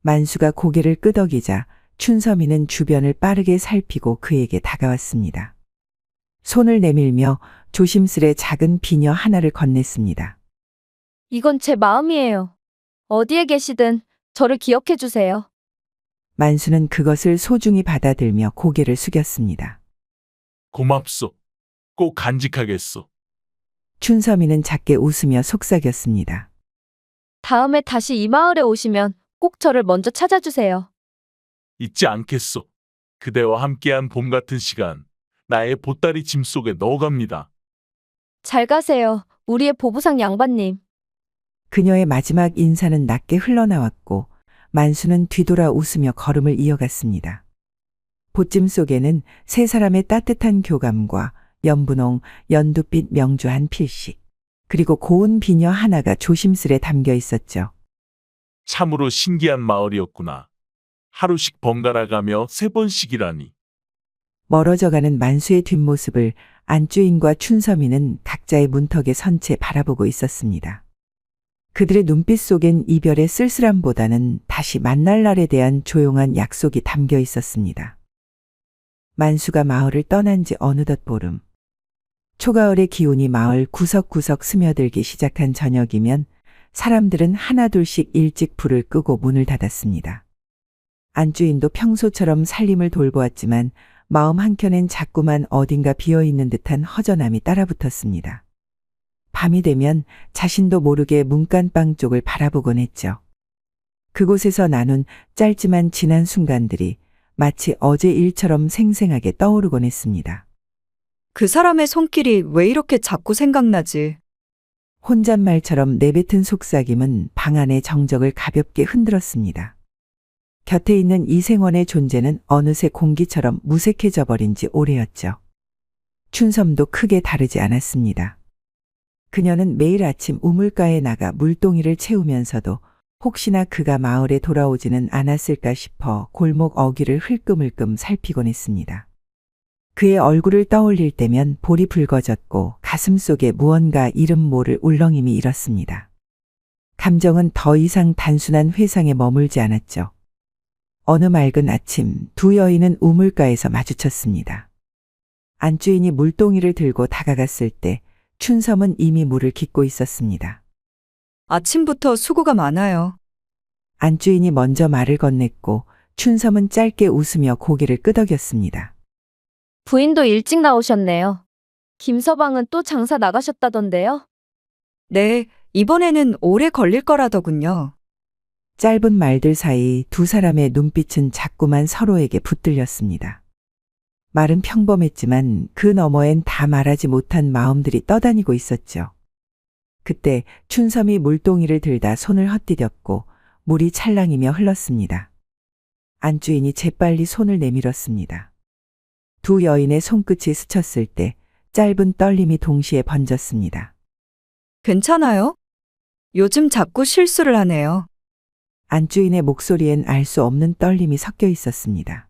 만수가 고개를 끄덕이자 춘섬이는 주변을 빠르게 살피고 그에게 다가왔습니다. 손을 내밀며 조심스레 작은 비녀 하나를 건넸습니다. 이건 제 마음이에요. 어디에 계시든 저를 기억해 주세요. 만수는 그것을 소중히 받아들며 고개를 숙였습니다. 고맙소. 꼭 간직하겠소. 춘섬이는 작게 웃으며 속삭였습니다. 다음에 다시 이 마을에 오시면 꼭 저를 먼저 찾아주세요. 잊지 않겠소. 그대와 함께한 봄 같은 시간, 나의 보따리 짐 속에 넣어갑니다. 잘 가세요. 우리의 보부상 양반님. 그녀의 마지막 인사는 낮게 흘러나왔고 만수는 뒤돌아 웃으며 걸음을 이어갔습니다. 보찜 속에는 세 사람의 따뜻한 교감과 연분홍, 연두빛 명주한 필식, 그리고 고운 비녀 하나가 조심스레 담겨 있었죠. 참으로 신기한 마을이었구나. 하루씩 번갈아 가며 3번씩이라니. 멀어져가는 만수의 뒷모습을 안주인과 춘섬이는 각자의 문턱에 선 채 바라보고 있었습니다. 그들의 눈빛 속엔 이별의 쓸쓸함보다는 다시 만날 날에 대한 조용한 약속이 담겨 있었습니다. 만수가 마을을 떠난 지 어느덧 보름. 초가을의 기온이 마을 구석구석 스며들기 시작한 저녁이면 사람들은 하나둘씩 일찍 불을 끄고 문을 닫았습니다. 안주인도 평소처럼 살림을 돌보았지만 마음 한켠엔 자꾸만 어딘가 비어있는 듯한 허전함이 따라붙었습니다. 밤이 되면 자신도 모르게 문간방 쪽을 바라보곤 했죠. 그곳에서 나눈 짧지만 지난 순간들이 마치 어제 일처럼 생생하게 떠오르곤 했습니다. 그 사람의 손길이 왜 이렇게 자꾸 생각나지? 혼잣말처럼 내뱉은 속삭임은 방 안의 정적을 가볍게 흔들었습니다. 곁에 있는 이생원의 존재는 어느새 공기처럼 무색해져 버린 지 오래였죠. 춘섬도 크게 다르지 않았습니다. 그녀는 매일 아침 우물가에 나가 물동이를 채우면서도 혹시나 그가 마을에 돌아오지는 않았을까 싶어 골목 어귀를 흘끔흘끔 살피곤 했습니다. 그의 얼굴을 떠올릴 때면 볼이 붉어졌고 가슴속에 무언가 이름 모를 울렁임이 일었습니다. 감정은 더 이상 단순한 회상에 머물지 않았죠. 어느 맑은 아침 두 여인은 우물가에서 마주쳤습니다. 안주인이 물동이를 들고 다가갔을 때 춘섬은 이미 물을 깃고 있었습니다. 아침부터 수고가 많아요. 안주인이 먼저 말을 건넸고 춘섬은 짧게 웃으며 고개를 끄덕였습니다. 부인도 일찍 나오셨네요. 김서방은 또 장사 나가셨다던데요? 네, 이번에는 오래 걸릴 거라더군요. 짧은 말들 사이 두 사람의 눈빛은 자꾸만 서로에게 붙들렸습니다. 말은 평범했지만 그 너머엔 다 말하지 못한 마음들이 떠다니고 있었죠. 그때 춘섬이 물동이를 들다 손을 헛디뎠고 물이 찰랑이며 흘렀습니다. 안주인이 재빨리 손을 내밀었습니다. 두 여인의 손끝이 스쳤을 때 짧은 떨림이 동시에 번졌습니다. 괜찮아요? 요즘 자꾸 실수를 하네요. 안주인의 목소리엔 알 수 없는 떨림이 섞여 있었습니다.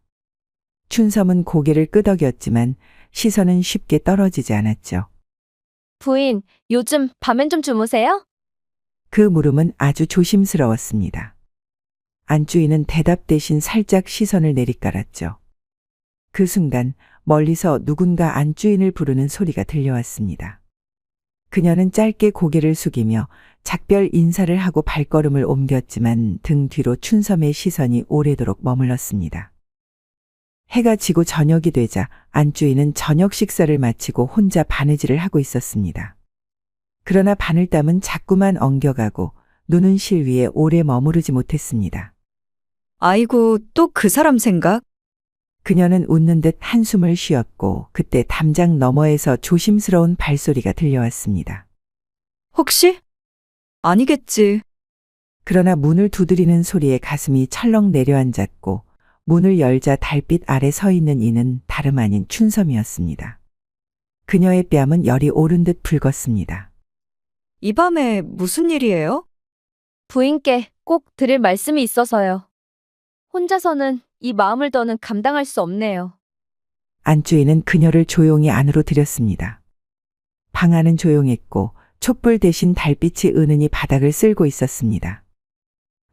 춘섬은 고개를 끄덕였지만 시선은 쉽게 떨어지지 않았죠. 부인, 요즘 밤엔 좀 주무세요? 그 물음은 아주 조심스러웠습니다. 안주인은 대답 대신 살짝 시선을 내리깔았죠. 그 순간 멀리서 누군가 안주인을 부르는 소리가 들려왔습니다. 그녀는 짧게 고개를 숙이며 작별 인사를 하고 발걸음을 옮겼지만 등 뒤로 춘섬의 시선이 오래도록 머물렀습니다. 해가 지고 저녁이 되자 안주인은 저녁 식사를 마치고 혼자 바느질을 하고 있었습니다. 그러나 바늘땀은 자꾸만 엉겨가고 눈은 실 위에 오래 머무르지 못했습니다. 아이고, 또 그 사람 생각? 그녀는 웃는 듯 한숨을 쉬었고 그때 담장 너머에서 조심스러운 발소리가 들려왔습니다. 혹시? 아니겠지. 그러나 문을 두드리는 소리에 가슴이 철렁 내려앉았고 문을 열자 달빛 아래 서 있는 이는 다름 아닌 춘섬이었습니다. 그녀의 뺨은 열이 오른 듯 붉었습니다. 이 밤에 무슨 일이에요? 부인께 꼭 드릴 말씀이 있어서요. 혼자서는 이 마음을 더는 감당할 수 없네요. 안주인은 그녀를 조용히 안으로 들였습니다. 방 안은 조용했고 촛불 대신 달빛이 은은히 바닥을 쓸고 있었습니다.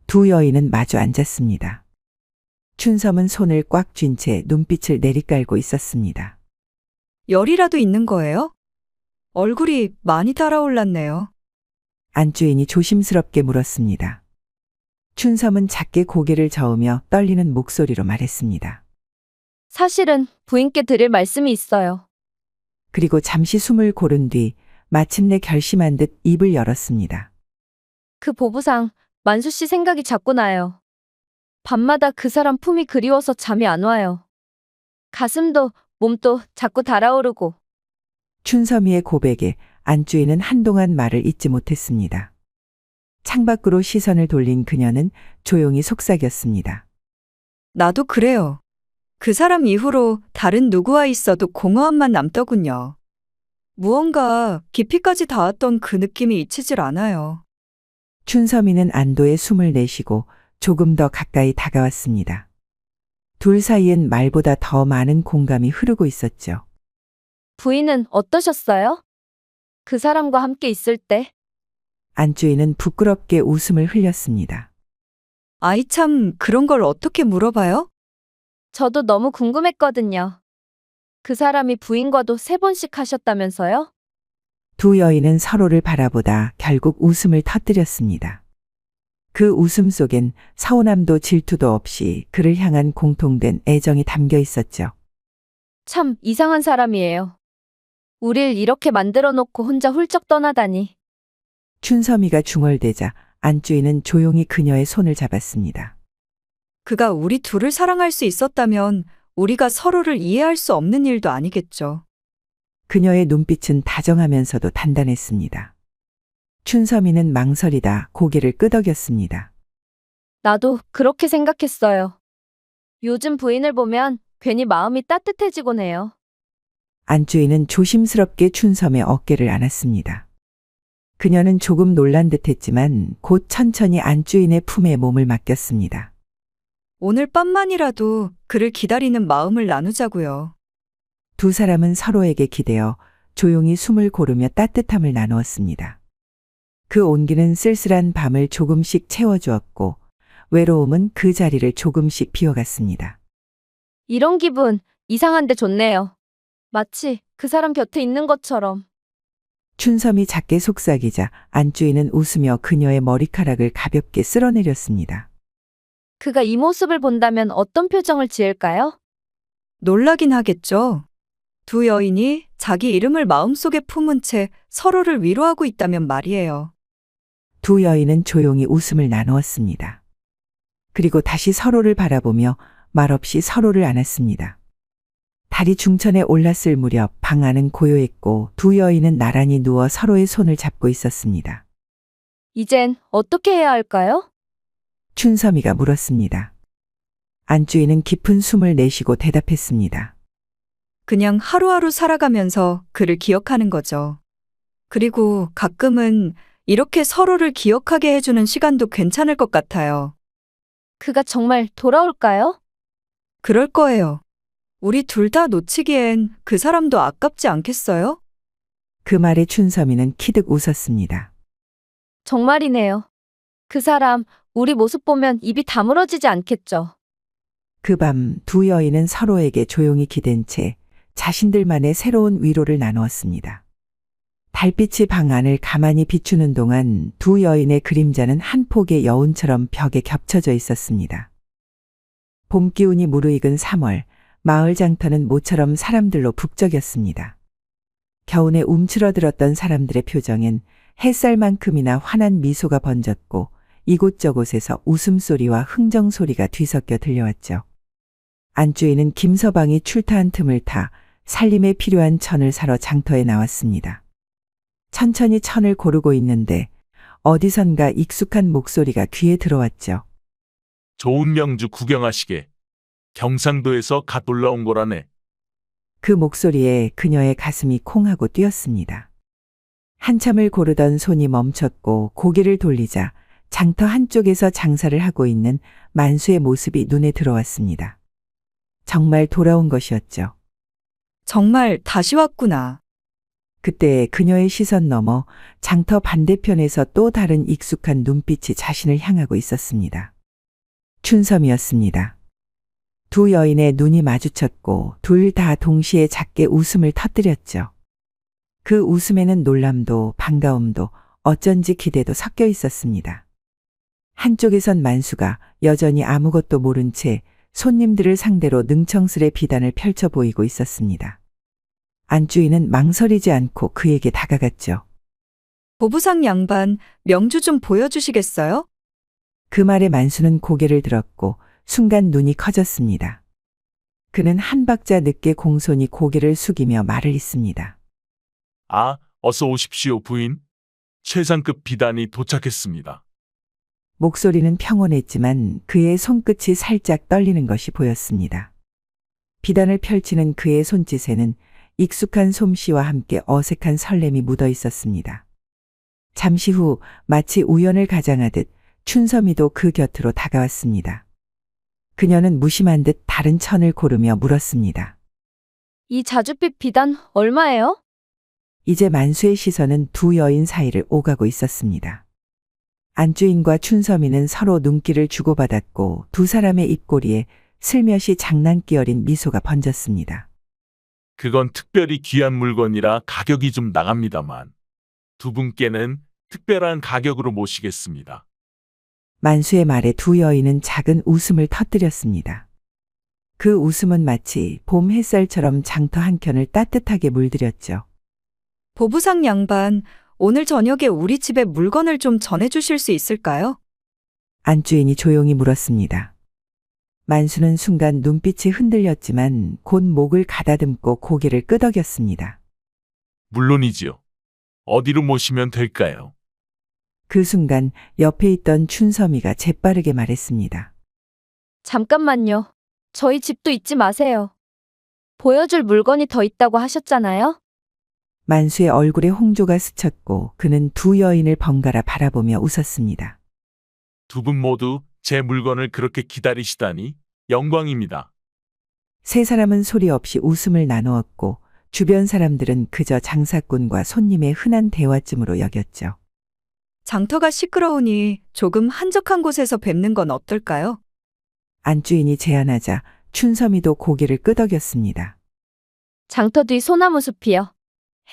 두 여인은 마주 앉았습니다. 춘섬은 손을 꽉 쥔 채 눈빛을 내리깔고 있었습니다. 열이라도 있는 거예요? 얼굴이 많이 달아올랐네요. 안주인이 조심스럽게 물었습니다. 춘섬은 작게 고개를 저으며 떨리는 목소리로 말했습니다. 사실은 부인께 드릴 말씀이 있어요. 그리고 잠시 숨을 고른 뒤 마침내 결심한 듯 입을 열었습니다. 그 보부상 만수 씨 생각이 자꾸 나요. 밤마다 그 사람 품이 그리워서 잠이 안 와요. 가슴도 몸도 자꾸 달아오르고. 춘섬이의 고백에 안주인은 한동안 말을 잇지 못했습니다. 창밖으로 시선을 돌린 그녀는 조용히 속삭였습니다. 나도 그래요. 그 사람 이후로 다른 누구와 있어도 공허함만 남더군요. 무언가 깊이까지 닿았던 그 느낌이 잊히질 않아요. 춘섬이는 안도의 숨을 내쉬고 조금 더 가까이 다가왔습니다. 둘 사이엔 말보다 더 많은 공감이 흐르고 있었죠. 부인은 어떠셨어요? 그 사람과 함께 있을 때? 안주인은 부끄럽게 웃음을 흘렸습니다. 아이 참 그런 걸 어떻게 물어봐요? 저도 너무 궁금했거든요. 그 사람이 부인과도 3번씩 하셨다면서요? 두 여인은 서로를 바라보다 결국 웃음을 터뜨렸습니다. 그 웃음 속엔 서운함도 질투도 없이 그를 향한 공통된 애정이 담겨 있었죠. 참 이상한 사람이에요. 우릴 이렇게 만들어 놓고 혼자 훌쩍 떠나다니. 춘섬이가 중얼대자 안주인은 조용히 그녀의 손을 잡았습니다. 그가 우리 둘을 사랑할 수 있었다면 우리가 서로를 이해할 수 없는 일도 아니겠죠. 그녀의 눈빛은 다정하면서도 단단했습니다. 춘섬이는 망설이다 고개를 끄덕였습니다. 나도 그렇게 생각했어요. 요즘 부인을 보면 괜히 마음이 따뜻해지곤 해요. 안주인은 조심스럽게 춘섬의 어깨를 안았습니다. 그녀는 조금 놀란 듯했지만 곧 천천히 안주인의 품에 몸을 맡겼습니다. 오늘 밤만이라도 그를 기다리는 마음을 나누자고요. 두 사람은 서로에게 기대어 조용히 숨을 고르며 따뜻함을 나누었습니다. 그 온기는 쓸쓸한 밤을 조금씩 채워주었고 외로움은 그 자리를 조금씩 비워갔습니다. 이런 기분 이상한데 좋네요. 마치 그 사람 곁에 있는 것처럼. 춘섬이 작게 속삭이자 안주인은 웃으며 그녀의 머리카락을 가볍게 쓸어내렸습니다. 그가 이 모습을 본다면 어떤 표정을 지을까요? 놀라긴 하겠죠. 두 여인이 자기 이름을 마음속에 품은 채 서로를 위로하고 있다면 말이에요. 두 여인은 조용히 웃음을 나누었습니다. 그리고 다시 서로를 바라보며 말없이 서로를 안았습니다. 달이 중천에 올랐을 무렵 방 안은 고요했고 두 여인은 나란히 누워 서로의 손을 잡고 있었습니다. 이젠 어떻게 해야 할까요? 춘섬이가 물었습니다. 안주인은 깊은 숨을 내쉬고 대답했습니다. 그냥 하루하루 살아가면서 그를 기억하는 거죠. 그리고 가끔은 이렇게 서로를 기억하게 해주는 시간도 괜찮을 것 같아요. 그가 정말 돌아올까요? 그럴 거예요. 우리 둘 다 놓치기엔 그 사람도 아깝지 않겠어요? 그 말에 춘섬이는 키득 웃었습니다. 정말이네요. 그 사람 우리 모습 보면 입이 다물어지지 않겠죠. 그 밤 두 여인은 서로에게 조용히 기댄 채 자신들만의 새로운 위로를 나누었습니다. 달빛이 방 안을 가만히 비추는 동안 두 여인의 그림자는 한 폭의 여운처럼 벽에 겹쳐져 있었습니다. 봄 기운이 무르익은 3월, 마을 장터는 모처럼 사람들로 북적였습니다. 겨우내 움츠러들었던 사람들의 표정엔 햇살만큼이나 환한 미소가 번졌고 이곳저곳에서 웃음소리와 흥정소리가 뒤섞여 들려왔죠. 안주인은 김서방이 출타한 틈을 타 살림에 필요한 천을 사러 장터에 나왔습니다. 천천히 천을 고르고 있는데 어디선가 익숙한 목소리가 귀에 들어왔죠. 좋은 명주 구경하시게. 경상도에서 갓 올라온 거라네. 그 목소리에 그녀의 가슴이 콩하고 뛰었습니다. 한참을 고르던 손이 멈췄고 고개를 돌리자 장터 한쪽에서 장사를 하고 있는 만수의 모습이 눈에 들어왔습니다. 정말 돌아온 것이었죠. 정말 다시 왔구나. 그때 그녀의 시선 너머 장터 반대편에서 또 다른 익숙한 눈빛이 자신을 향하고 있었습니다. 춘섬이었습니다. 두 여인의 눈이 마주쳤고 둘 다 동시에 작게 웃음을 터뜨렸죠. 그 웃음에는 놀람도 반가움도 어쩐지 기대도 섞여 있었습니다. 한쪽에선 만수가 여전히 아무것도 모른 채 손님들을 상대로 능청스레 비단을 펼쳐 보이고 있었습니다. 안주인은 망설이지 않고 그에게 다가갔죠. 보부상 양반, 명주 좀 보여주시겠어요? 그 말에 만수는 고개를 들었고 순간 눈이 커졌습니다. 그는 한 박자 늦게 공손히 고개를 숙이며 말을 잇습니다. 아, 어서 오십시오, 부인. 최상급 비단이 도착했습니다. 목소리는 평온했지만 그의 손끝이 살짝 떨리는 것이 보였습니다. 비단을 펼치는 그의 손짓에는 익숙한 솜씨와 함께 어색한 설렘이 묻어 있었습니다. 잠시 후 마치 우연을 가장하듯 춘섬이도 그 곁으로 다가왔습니다. 그녀는 무심한 듯 다른 천을 고르며 물었습니다. 이 자줏빛 비단 얼마예요? 이제 만수의 시선은 두 여인 사이를 오가고 있었습니다. 안주인과 춘섬이는 서로 눈길을 주고받았고 두 사람의 입꼬리에 슬며시 장난기 어린 미소가 번졌습니다. 그건 특별히 귀한 물건이라 가격이 좀 나갑니다만 두 분께는 특별한 가격으로 모시겠습니다. 만수의 말에 두 여인은 작은 웃음을 터뜨렸습니다. 그 웃음은 마치 봄 햇살처럼 장터 한켠을 따뜻하게 물들였죠. 보부상 양반, 오늘 저녁에 우리 집에 물건을 좀 전해주실 수 있을까요? 안주인이 조용히 물었습니다. 만수는 순간 눈빛이 흔들렸지만 곧 목을 가다듬고 고개를 끄덕였습니다. 물론이지요. 어디로 모시면 될까요? 그 순간 옆에 있던 춘섬이가 재빠르게 말했습니다. 잠깐만요. 저희 집도 잊지 마세요. 보여줄 물건이 더 있다고 하셨잖아요? 만수의 얼굴에 홍조가 스쳤고 그는 두 여인을 번갈아 바라보며 웃었습니다. 두 분 모두 제 물건을 그렇게 기다리시다니 영광입니다. 세 사람은 소리 없이 웃음을 나누었고 주변 사람들은 그저 장사꾼과 손님의 흔한 대화쯤으로 여겼죠. 장터가 시끄러우니 조금 한적한 곳에서 뵙는 건 어떨까요? 안주인이 제안하자 춘섬이도 고개를 끄덕였습니다. 장터 뒤 소나무 숲이요.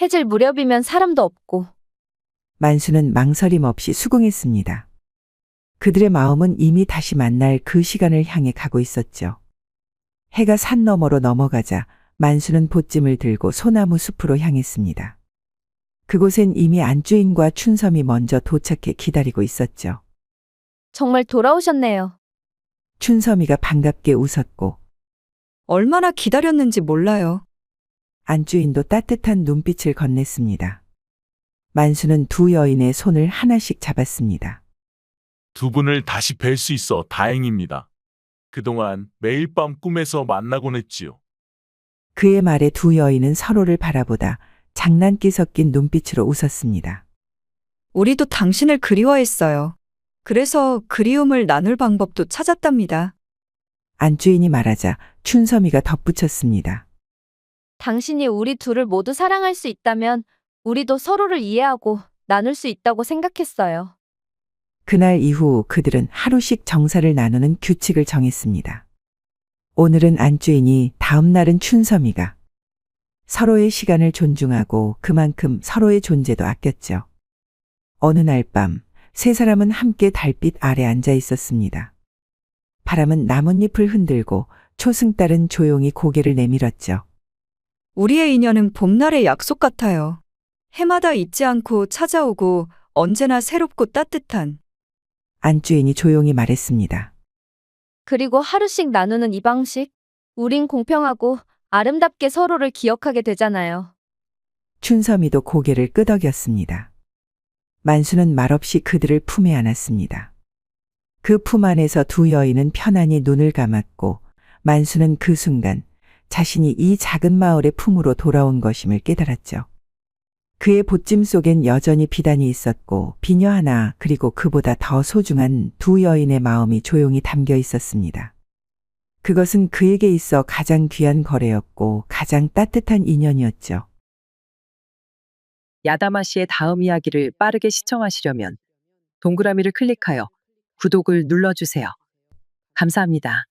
해질 무렵이면 사람도 없고. 만수는 망설임 없이 수긍했습니다. 그들의 마음은 이미 다시 만날 그 시간을 향해 가고 있었죠. 해가 산 너머로 넘어가자 만수는 보찜을 들고 소나무 숲으로 향했습니다. 그곳엔 이미 안주인과 춘섬이 먼저 도착해 기다리고 있었죠. 정말 돌아오셨네요. 춘섬이가 반갑게 웃었고 얼마나 기다렸는지 몰라요. 안주인도 따뜻한 눈빛을 건넸습니다. 만수는 두 여인의 손을 하나씩 잡았습니다. 두 분을 다시 뵐 수 있어 다행입니다. 그동안 매일 밤 꿈에서 만나곤 했지요. 그의 말에 두 여인은 서로를 바라보다 장난기 섞인 눈빛으로 웃었습니다. 우리도 당신을 그리워했어요. 그래서 그리움을 나눌 방법도 찾았답니다. 안주인이 말하자 춘섬이가 덧붙였습니다. 당신이 우리 둘을 모두 사랑할 수 있다면 우리도 서로를 이해하고 나눌 수 있다고 생각했어요. 그날 이후 그들은 하루씩 정사를 나누는 규칙을 정했습니다. 오늘은 안주인이, 다음 날은 춘섬이가. 서로의 시간을 존중하고 그만큼 서로의 존재도 아꼈죠. 어느 날 밤, 세 사람은 함께 달빛 아래 앉아 있었습니다. 바람은 나뭇잎을 흔들고 초승달은 조용히 고개를 내밀었죠. 우리의 인연은 봄날의 약속 같아요. 해마다 잊지 않고 찾아오고 언제나 새롭고 따뜻한. 안주인이 조용히 말했습니다. 그리고 하루씩 나누는 이 방식, 우린 공평하고 아름답게 서로를 기억하게 되잖아요. 춘섬이도 고개를 끄덕였습니다. 만수는 말없이 그들을 품에 안았습니다. 그 품 안에서 두 여인은 편안히 눈을 감았고 만수는 그 순간 자신이 이 작은 마을의 품으로 돌아온 것임을 깨달았죠. 그의 보찜 속엔 여전히 비단이 있었고 비녀 하나 그리고 그보다 더 소중한 두 여인의 마음이 조용히 담겨 있었습니다. 그것은 그에게 있어 가장 귀한 거래였고 가장 따뜻한 인연이었죠. 야다마 씨의 다음 이야기를 빠르게 시청하시려면 동그라미를 클릭하여 구독을 눌러주세요. 감사합니다.